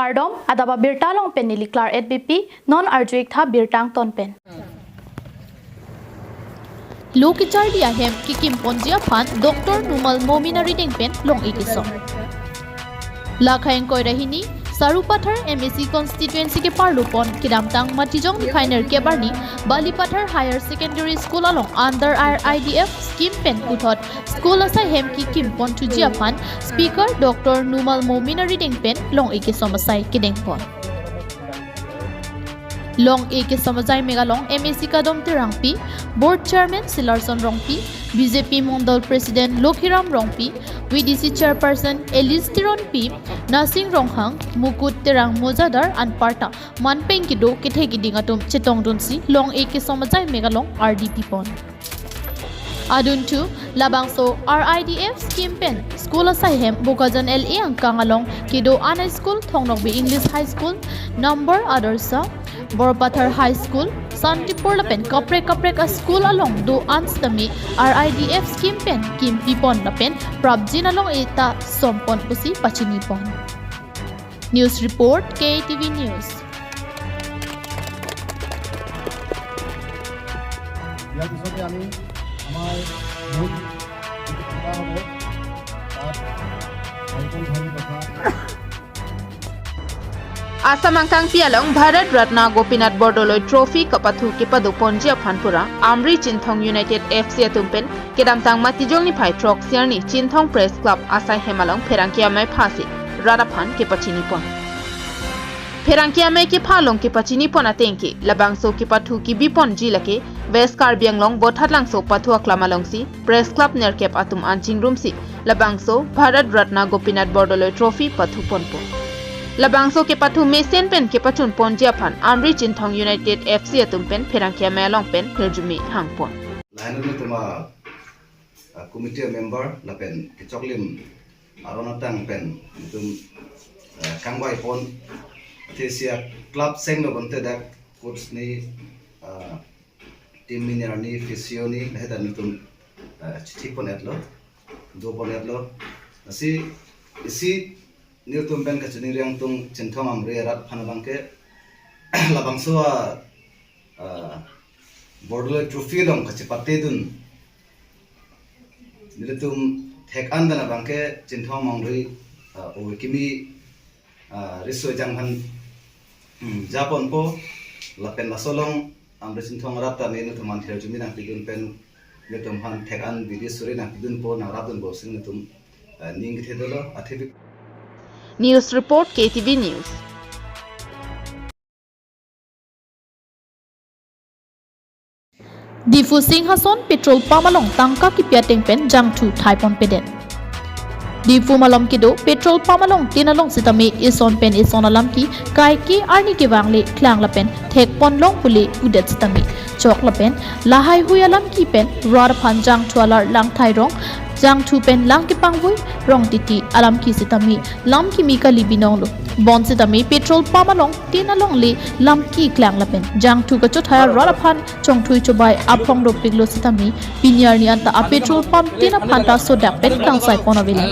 Kardom adaba birtalong pen niliklar EDBP non arjuik tha birtang ton pen. Lokichar dia hem kikim ponjia phan Dr. Numal Momina reading pen long ikiso. Lakhaeng koi rahini Sarupathar MSc constituency ke parlupon kidamtang matijong definer ke barni Balipathar Higher Secondary School along under IDF scheme pen puthot school asai hem ki kimpon tujia phan speaker Dr. Numal Momina reading pen long eke somasai kideng pon long eke samajai megalong MSc kadom tirangpi board chairman Silarson Rongpi BJP Mondal President Lokhiram Rongpi VDC Chairperson Elis Tironpi Nasing Ronghang Mukut Terang Mojadar Anparta Manpeng Kido Kithegi Dingatum Chetong Dunsi Long Eke Somajai Megalong RDP Pon Aduntu Labangso RIDF Scheme Pen School Asahem Bukajan LA Angkangalong Kido Ana School Thongnokbi English High School Number Adarsa Borpathar High School Santipur Lapen Kaprek a school along do Anstami RIDF scheme pen Kim Pipon Lapen Prabjin along eta Sompon Pusi Pachini Pon. News report KATV News. Asamangtang pialong Bharat Ratna Gopinath Bordoloi Trophy kapathu ke padupon jia phanpura Amri Chinthong United FC atumpen kedamtang matijong ni phai trok siarni Chinthong Press Club asai hemalong pherangkia mai phasi radaphan ke pachini pon pherangkia mai ke phalong ke pachini pon atengki labangso ke pathu ki bipon jilake West Karbianglong bothatlangso pathu aklamalongsi Press Club nerkep atum anching roomsi labangso Bharat Ratna Gopinath Bordoloi Trophy pathu ponpo Labangso ke pathu mesen pen ke pachun ponjia phan Amri Chinthong United FC atumpen pherangkia melong pen kherjumi hangpon lainnya tuma committee member lapen ke choklim aronatang pen tum kangwai pon thesia club sengno bonte dak coach ni team miner ni physio ni hedan tum thik pon etlo do pon etlo isi New Tumpen kacuni riang tung Chinthong Amri rat phanabangke labangso Bordoloi Trophy long kachipate dun nilutum thek andana bangke Chinthong Amri owikimi riso janghan Japon po lapen lasolong Amri Chinthong rat ta ne nutuman therjumi nang pidun pen nilutum han thek an bidisuri nang pidun po nang ratun bo sing nutum ning thedolo athebi News report KTV News. Difu Singhason petrol pamalong tangka ki piateng pen jangthu thaipon peden. Difu malom kido petrol pamalong tinalong sitami ison pen ison alam ki kai ki arni ki wangle klang la pen thek pon long puli udet sitami chok la pen lahai hui alam ki pen rar phan jangthu alar lang thai rong Jang thu pen lang ki pangvui rong titi alam ki sitami lam ki mika libinong lo bon sitami petrol pamalong tinalong le lam ki klang lapen jang thu ka chothaya ralaphan chongthui chobai aphong ro piglo sitami pinyar ni anta a petrol pump tina phanta sodak pen kang sai ponavile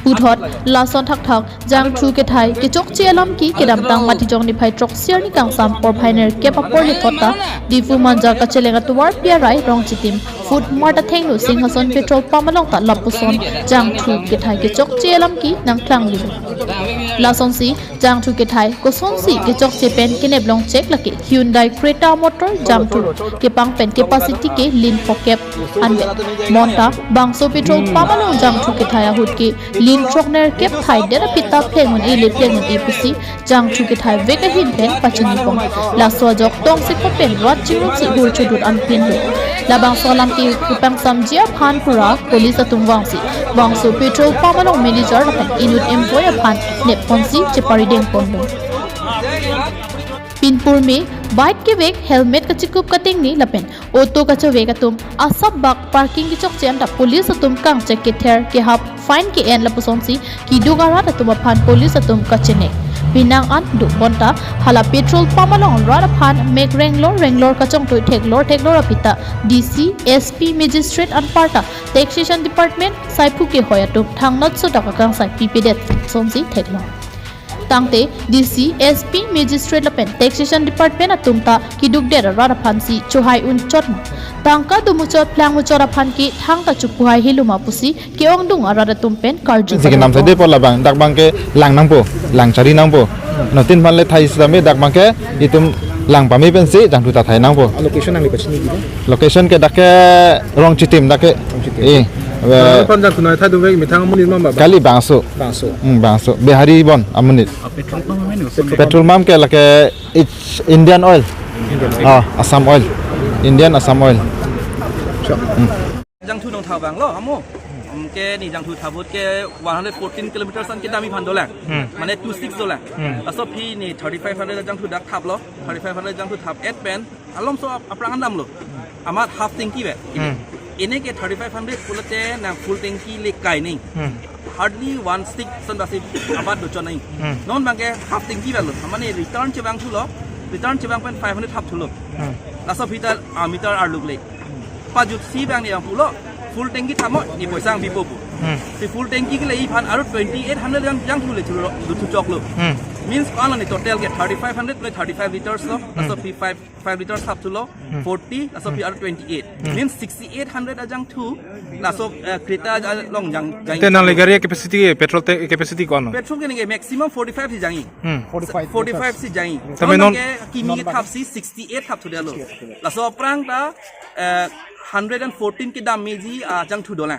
puthot lason thak thak jang thu ke thai ke chokchi alam ki kedam tang mati jong ni phai trok siar ni kang sam por phainer ke papor ni thota difu manja ka chelenga tuwar pia rai rong chitim food marta thenglo singhason petrol pamalong ta lapuson jang thu ke thai ke chok chelam ki nang thlang li lason si jang thu ke thai ko son si ke chok che pen ke neblong check laki Hyundai Creta motor jang thu ke pang pen capacity ke lin pokep anbe monta bangso petrol pamalong jang thu ke thai hut ke lin trokner kep thai dera pita phengun e le phengun e pusi jang thu ke thai veka hin pen pachini pong laso jok tong se ko pen rat chiru chi hul chudut an pin labang solam ki kupang samjia phan pura police atum wangsi wangso petrol pamalong manager lapen inut employer phan ne ponsi chepari deng pondo pinpur में bike के वेग helmet का चिकुप cutting ni lapen auto ka chove ka tum asab bak parking ki chok chen da police atum kang check ke ther ke hap fine ke en la pusom si ki dugara da tum phan police atum ka chene pinang an du bonta hala petrol pamalong rara phan mek renglor ka chong toi theklor apita DC SP magistrate an parta taxation department saipu ke hoya tum thangnot so taka kang sai pipdet somsi theklor tangte DC SP magistrate lapen taxation department atumta kiduk der rara phansi chuhai un chotma tangka dumuchot plangmuchora phanki thangta chupuhai hiluma pusi keong dung arara tumpen karju sigi nam sade pola bang dak bangke lang nangpo lang chari nangpo notin phanle thai same dak bangke itum lang pami pensi jang tu ta thai nangpo location nang lepachni gitu location ke dake rong chitim dake kon jang tunai thai dumbe mithang munin mama kali bangso bangso behari bon amunit petrol mam ke lake Indian oil Assam oil Indian Assam oil jang thu nong thau bang lo amo ke ni jang thu thabut ke 114 kilometers an ke dami phan dolang mane 26 dolang aso phi ni 3500 jang thu dak thap lo 3500 jang thu thap 8 pen alom so aprang dam lo amar half tanki be ene ke 3500 pulate na full tanki le kai nei hardly one stick san dasi abat do chonai non bang ke half tanki be lo mane return che bang thu lo return che bang pen 500 thap thu lo aso phi ta meter ar luk le pajut si bang ni ang pulo full tanki thamo ni poisang bipo pu si full tanki ke lai phan aru 2800 jang thu le chu lo du chok lo means all ni total ke 3500 plus 35 liters lo so p 5 liters up to lo 40 so p aru 28 means 6800 ajang thu la so kreta long jang tenang le gari capacity petrol capacity ko ano petrol ke ni maximum 45 si jangi 45 si jangi tamen non kimi ke thap si 68 thap thu de lo la so prang ta 114 ke dam meji jang thu dola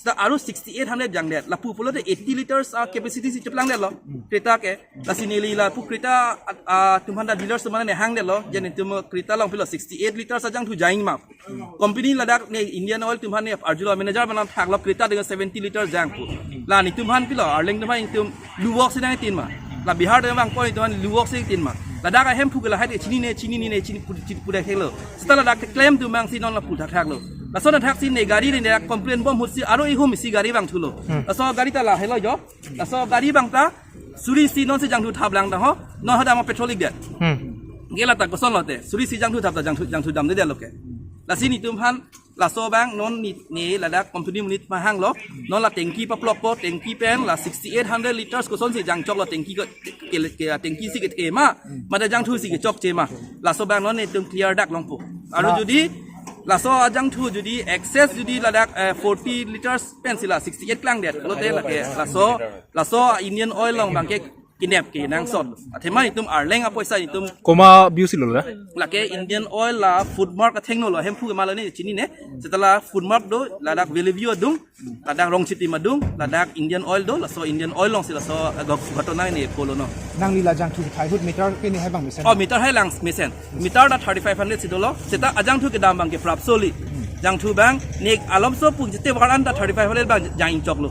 sta aru 6800 jang det la pu pulo de 80 liters capacity si chaplang det lo kreta ke la sineli la pu kreta tumhanda dealers mana ne hang det lo jeni tum kreta long pilo 68 liters jang thu jaing ma company ladak ne Indian oil tumhan ne arjulo manager manam thak lo kreta de 70 liters jang pu la ni tumhan pilo arleng tumhan tum luwok sinai tin ma la bihar de bang point tumhan luwok sing tin ma ladak a hem phu la hai chini ne pu de khelo sta ladak claim tu mang si non la pu thak lo la so na thak sin ne gari ne complain bom husi aro i hum si gari bang thulo la so gari ta la helo jo la so gari bang ta suri si non se jang thu thap lang ta ho non ha da ma petrolic det gela ta ko son lote suri si jang thu thap ta jang thu dam de loke la si ni tum han la so bang non ni ladak company munit ma hang lo non la tengki pa plok po tengki pen la 6800 liters ko son si jang chok lo tengki ko ke tengki si ke ma da jang thu si ke chok che ma la so bang non ne tum clear dak long po aro jodi la so jang thu jodi excess jodi ladak 40 liters pen si la 68 klang det lo te la ke la so Indian oil long bang ke kinep ke nang sot athema ni tum arleng a poisa ni tum koma biusi lo la ke Indian oil la food mark a thengno lo hem phu ma lo ni chini ne setala food mark do ladak value dung ladak rong chiti madung ladak Indian oil do la so Indian oil long sila so gotona ni polo no nang nila jang thu thai hut meter ke ni hai bang mesen meter hai lang mesen meter da 3500 sidolo seta ajang thu ke dam bang ke prap soli jang thu bang nek alom so pung jete waran da 3500 bang jang chok lo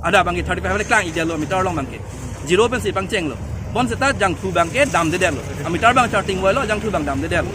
ada bang ke 3500 klang ideal lo meter long bang ke zero pen si bang cheng lo bon seta jang thu bang ke dam de lo meter bang charting wo lo jang thu bang dam de lo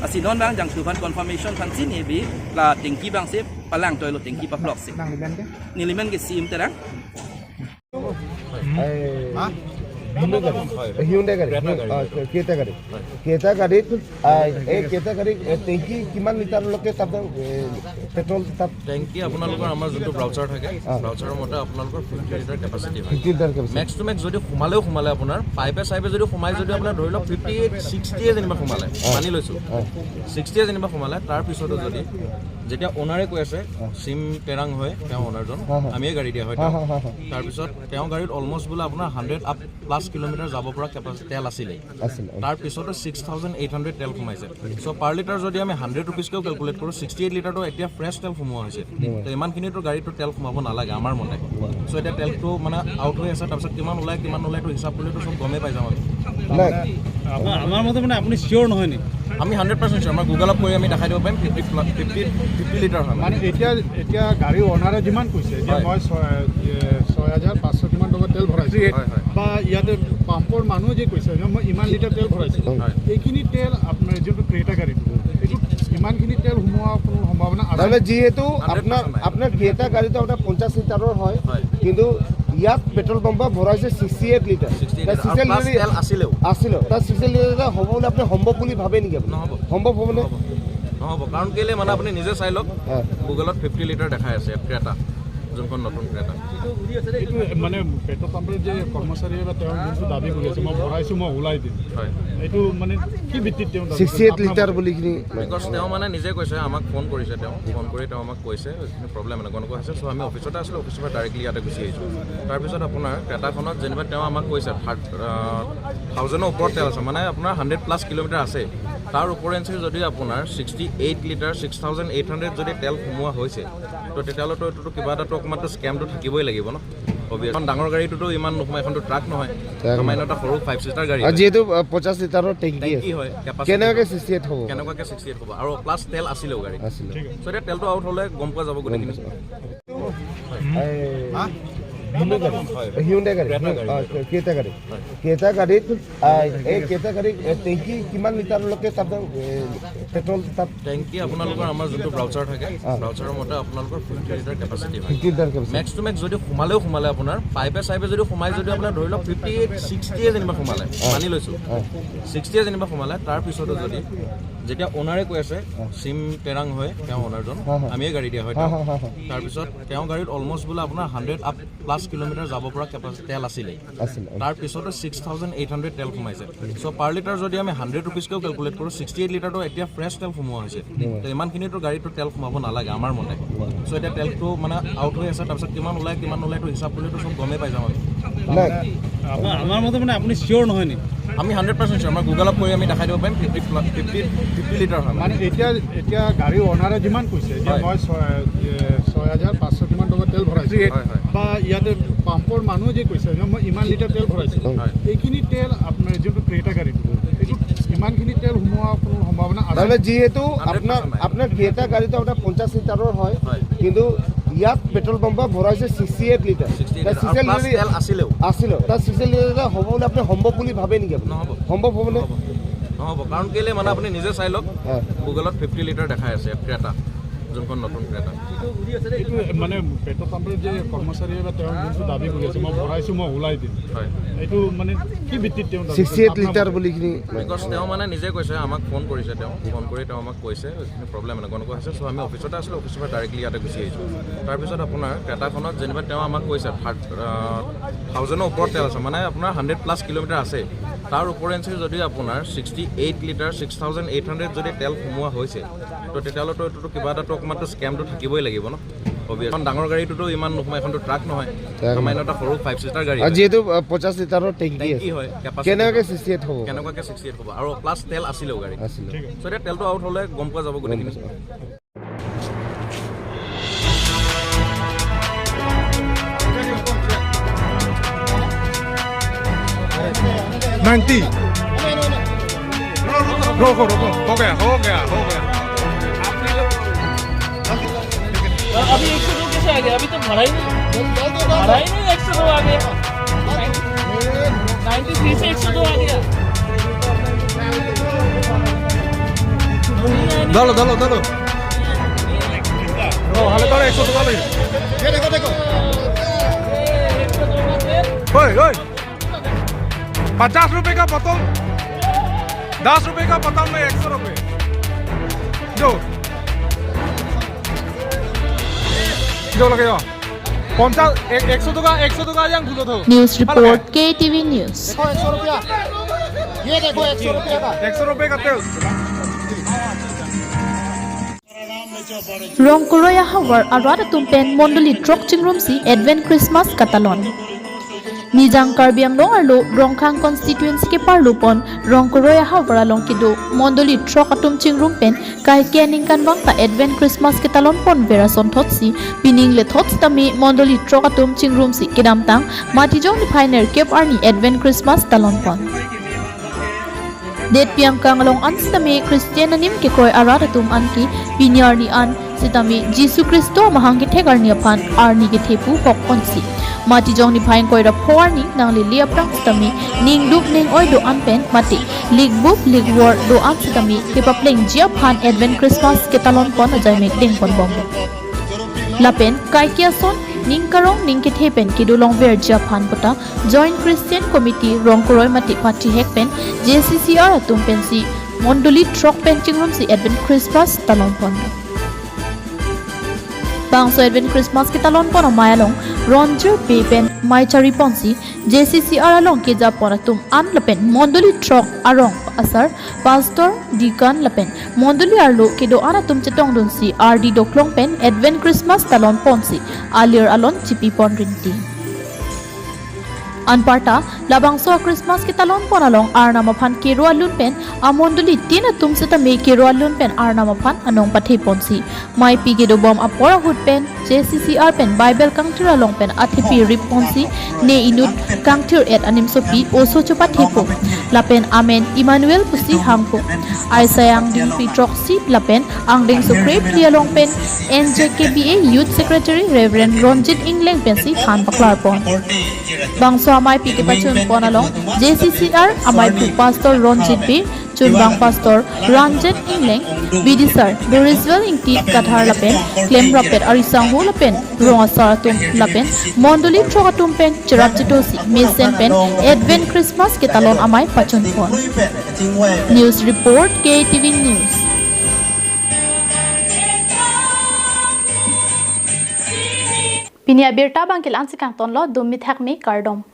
asinon bang jang thu ban confirmation fan sin e bi la tingki bang se palang toy lo tingki pa block se nang limen ke ni limen ke sim terang Hyundai gari Keta gari Keta gari tanki kiman liter loke tab petrol tab tanki আপোনালোকৰ আমাৰ যোনটো browser থাকে ব্ৰাউচাৰৰ মতে আপোনালোকৰ 50 litre capacity হয় 50 litre capacity max two max যদি সোমালে আপোনাৰ পাইপে চাইপে যদি সোমাই যদি আপোনাৰ ধৰি লওক 58 60 যেনিবা সোমালে মানি লৈছো 60 যেনিবা সোমালে তাৰ পিছতো যদি যেতিয়া ওনাৰে কৈ আছে সিম তেৰাং হয় তেওঁ ওনাৰজন আমি গাড়ী দিয়া হয় তাৰ পিছত তেওঁ গাড়ীত অলমোষ্ট বুলা আপোনাৰ 100 আপ প্লাস কিলোমিটাৰ যাব পৰা কেপাসিটি তেল আছিল তাৰ পিছতো 6800 তেল সোমাইছে সো পাৰ লিটাৰ যদি আমি 100 रुपीस কেও ক্যালকুলেট কৰো 68 লিটাৰটো এতিয়া ফ্ৰেছ তেল সোমোৱা হৈছে তো ইমানখিনিটো গাড়ীটো তেল সোমাব নালাগে আমাৰ মতে সো এটা তেলটো মানে আউট হৈ আছে তাৰপিছত কিমান ওলাই তো হিচাপ কৰিলেতো সব গমে পাই যাম আমাৰ মতে মানে আপুনি সিওৰ নহয় নি আমি 100% সিওৰ আমাৰ গুগলত কৰি আমি দেখাই দিব পাৰিম 50 লিটাৰ হয় মানে এতিয়া গাড়ী অনাৰে যিমান কৈছে এতিয়া মই 6500 কিমান টকা তেল ভৰাইছো বা ইয়াতে পাম্পৰ মানুহ যে কৈছে মই ইমান লিটাৰ তেল ভৰাইছো এইখিনি তেল আপোনাৰ যোনটো ক্ৰেটা গাড়ীটো এইটো ইমানখিনি তেল সোমোৱা কোনো সম্ভাৱনা আছে যেহেতু আপোনাৰ ক্ৰেটা গাড়ীটো এটা 50 লিটাৰৰ হয় কিন্তু ইয়াত পেট্ৰল পাম্পত ভৰাইছে 68 লিটাৰ তেল আছিল তাৰ 68 লিটাৰ হ'ব বুলি আপুনি সম্ভৱ বুলি ভাবে নেকি সম্ভৱ হ'ব নে নহ'ব কাৰণ কেলে মানে আপুনি নিজে চাই লওক গুগলত 50 লিটাৰ দেখাই আছে ক্ৰেটা যোনখন নতুন ক্ৰেটা এইটো মানে পেট্ৰল পাম্পৰ যে কৰ্মচাৰী বা তেওঁ যোনটো দাবী কৰি আছে মই ভৰাইছোঁ মই ওলাই দিম হয় এইটো মানে কি ভিত্তিত তেওঁ 68 লিটাৰ বুলি কিনি বিকজ তেওঁ মানে নিজে কৈছে আমাক ফোন কৰিছে তেওঁ ফোন কৰি তেওঁ আমাক কৈছে প্ৰব্লেম এনেকুৱা হৈছে চ' আমি অফিচতে আছিলোঁ অফিচৰ পৰা ডাইৰেক্টলি ইয়াতে গুচি আহিছোঁ তাৰপিছত আপোনাৰ ক্ৰেটাখনত যেনিবা তেওঁ আমাক কৈছে 1000ৰ ওপৰত তেল আছে মানে আপোনাৰ 100+ কিলোমিটাৰ আছে তাৰ ওপৰেঞ্চি যদি আপোনাৰ 68 লিটাৰ 6800 যদি তেল সোমোৱা হৈছে তো তেতিয়াহ'লেতো এইটোতো কিবা এটাতো অকণমানতো স্কেমটো থাকিবই লাগিব ন অভিয়াছ ডাঙৰ গাড়ীটোতো ইমান নোসোমায় এখনতো ট্ৰাক নহয় সামান্য এটা সৰু 5 সিটাৰ গাড়ী যিহেতু 50 লিটাৰৰ টেংকি কি হয় কেনেকৈ 68 হ'ব কেনেকুৱাকৈ 68 হ'ব আৰু প্লাছ তেল আছিলেও গাড়ী চ' এতিয়া তেলটো আউট হ'লে গম পোৱা যাব গোটেইখিনি হিউণ্ডাই গাড়ী কেইটা গাড়ীত এই কেইটা গাড়ীত টেংকি কিমান লিটাৰলৈকে তাত পেট্ৰল তাত টেংকি আপোনালোকৰ আমাৰ যোনটো ব্ৰাউচাৰ থাকে ব্ৰাউচাৰৰ মতে আপোনালোকৰ 50 লিটাৰ কেপাচিটি হয় 50 litre capacity max to max যদি সোমালে আপোনাৰ পাইপে যদি সোমাই যদি আপোনাৰ ধৰি লওক 58-60 যেনিবা সোমালে মানি লৈছোঁ 60 যেনিবা সোমালে তাৰপিছতো যদি যেতিয়া অ'নাৰে কৈ আছে চিম তেৰাং হয় তেওঁ অ'নাৰজন আমিয়ে গাড়ী দিয়া হয় তাৰপিছত তেওঁ গাড়ীত অলমষ্ট বোলে আপোনাৰ 100+ কিলোমিটাৰ যাব পৰা কেপাচিটি তেল আছিলেই তাৰপিছতো 6800 তেল সোমাইছে চ' পাৰ লিটাৰ যদি আমি 100 ৰুপিজকেও কেলকুলেট কৰোঁ 68 লিটাৰটো এতিয়া ফ্ৰেছ তেল সোমোৱা হৈছে তো ইমানখিনিতো গাড়ীটো তেল সোমাব নালাগে আমাৰ মতে চ' এতিয়া তেলটো মানে আউট হৈ আছে তাৰপিছত কিমান ওলাইটো হিচাপ কৰিলেতো চব গমেই পাই যাম আমাৰ মতে মানে আপুনি চিয়'ৰ নহয় নি আমি 100% চিয়'ৰ আমাৰ গুগলত কৰি আমি দেখাই দিব পাৰিম 50 লিটাৰ হয় মানে এতিয়া গাড়ী অ'নাৰে যিমান কৈছে যে মই 6500 কিমান টকা তেল ভৰাইছোঁ বা ইয়াতে পাম্পৰ মানুহ যে কৈছে যে মই ইমান লিটাৰ তেল ভৰাইছোঁ এইখিনি তেল আপোনাৰ যোনটো ক্ৰেটা গাড়ীটো এইটো ইমানখিনি তেল সোমোৱা কোনো সম্ভাৱনা আছে তাৰমানে যিহেতু আপোনাৰ ক্ৰেটা গাড়ীটো আপোনাৰ 50 লিটাৰৰ হয় কিন্তু ইয়াত পেট্ৰল পাম্পত ভৰাইছে 68 লিটাৰ আছিলেও তাত 68 লিটাৰ হ'ব বুলি আপুনি সম্ভৱ বুলি ভাবে নেকি আপুনি সম্ভৱ হ'বনে নহ'ব কাৰণ কেলৈ মানে আপুনি নিজে চাই লওক গুগলত 50 লিটাৰ দেখাই আছে ক্ৰেটা যোনখন নতুন ক্ৰেটা এইটো মানে পেট্ৰল পাম্পৰ যে কৰ্মচাৰী বা তেওঁ যোনটো দাবী কৰি আছে মই ভৰাইছোঁ মই ওলাই দিম হয় এইটো মানে কি ভিত্তিত তেওঁ 68 লিটাৰ বুলি কিনি বিকজ তেওঁ মানে নিজে কৈছে আমাক ফোন কৰিছে তেওঁ ফোন কৰি তেওঁ আমাক কৈছে প্ৰব্লেম এনেকুৱা হৈছে চ' আমি অফিচতে আছিলোঁ অফিচৰ পৰা ডাইৰেক্টলি ইয়াতে গুচি আহিছোঁ তাৰপিছত আপোনাৰ ক্ৰেটাখনত যেনিবা তেওঁ আমাক কৈছে 1000ৰ ওপৰত তেল আছে মানে আপোনাৰ 100+ কিলোমিটাৰ আছে তাৰ ওপৰেঞ্চি যদি আপোনাৰ 68 লিটাৰ 6800 যদি তেল সোমোৱা হৈছে তো তেতিয়াহ'লেতো এইটোতো কিবা এটাতো অকণমানতো স্কেমটো থাকিবই লাগিব ন অভিয়াছ ডাঙৰ গাড়ীটোতো ইমান নোসোমায় এখনতো ট্ৰাক নহয় সামান্য এটা সৰু 5 সিটাৰ গাড়ী যিহেতু 50 লিটাৰৰ টেংকি কি হয় কেনেকৈ 68 হ'ব কেনেকুৱাকৈ 68 হ'ব আৰু প্লাছ তেল আছিলেও গাড়ী চ' এতিয়া তেলটো আউট হ'লে গম পোৱা যাব গোটেইখিনি 90 रोको हो गया अभी 102 कैसे आ गया अभी तो भरा ही नहीं 102 आ गया 93 से 102 आ गया डालो हाले तो 102 डालो ये देखो ओए 50 रुपए का बोतल 10 रुपए का बोतल में 100 रुपए जो लगे 100 टका yang भूलो थो न्यूज रिपोर्ट KATV न्यूज 100 रुपया ये देखो 100 रुपया का 100 रुपए का तेल Rongkoroya Hawar Arada Tumpen Mondoli Trok Chingrum si Advent Christmas Katalon Nijang Karbiang Longarlo Rongkhang constituency ke Parlupon Rongkoroya Hawar Longkido Mondoli Trok Atum Chingrum Pen Kai Kening Kanwang ta Advent Christmas Katalon Pon Verason Thotsi Pining le Thots tami Mondoli Trok Atum Chingrum si Kedamtang Matijong ni Pioneer Cape Arni Advent Christmas Talon Pon Det piang kangalong anstami Christian anim ke koi aradatum anki pinyar ni an sitami Jisu Kristo mahangki thegar ni aphan arni ke thepu hok konsi mati jong ni phain koi ra phorni nang li lia prang stami ning dup ning oi do anpen mati lig bup lig war do an sitami ke papleng jia phan Advent Christmas ke talon pon ajai mek ding pon bom lapen kai kia son ning karong ning ke thepen ki dolong ver jia phan pota Joint Christian Committee Rongkoroi mati pati hekpen JCCR atum pensi Mondoli Trok pen chingrum si Advent Christmas talon pon bangso Advent Christmas kita lon pon mayalong Ronjer Pepen Maichari Ponsi JCCR along ke Japonatum an lapen Mondoli Trok arong asar Pastor Deacon lapen Mondoli arlo kedo anatum chetong dunsi RD doklong pen Advent Christmas talon ponsi alir alon chipi pon rinti Anparta labangso Christmas kita lon pon along arna maphan kero alun pen amondoli tina tum sita me kero alun pen arna maphan anong pathe ponsi mai pige do bom apora hut pen JCCR pen Bible kangtir along pen athipi rip ponsi ne inut kangtir et anim sopi oso chopa thepo lapen amen Emmanuel pusi hangpo aisayang ding pitrok si lapen angding sukre plialong pen NJKBA Youth Secretary Reverend Ronjit Ingleng pen si khan baklar pon bangso amai pike pachun ponalong JCCR amai pu pastor Ronjit B chunbang pastor Ranjit Ingleng BD sir Doriswell ingti kathar lapen claim rapet arisang ho lapen ronga saratum lapen mondoli trokatum pen cherap chitosi mesen pen Advent Christmas ketalon amai pachun pon news report KATV news Pinia birta bangkil ansikang tonlo dumit hakmi kardom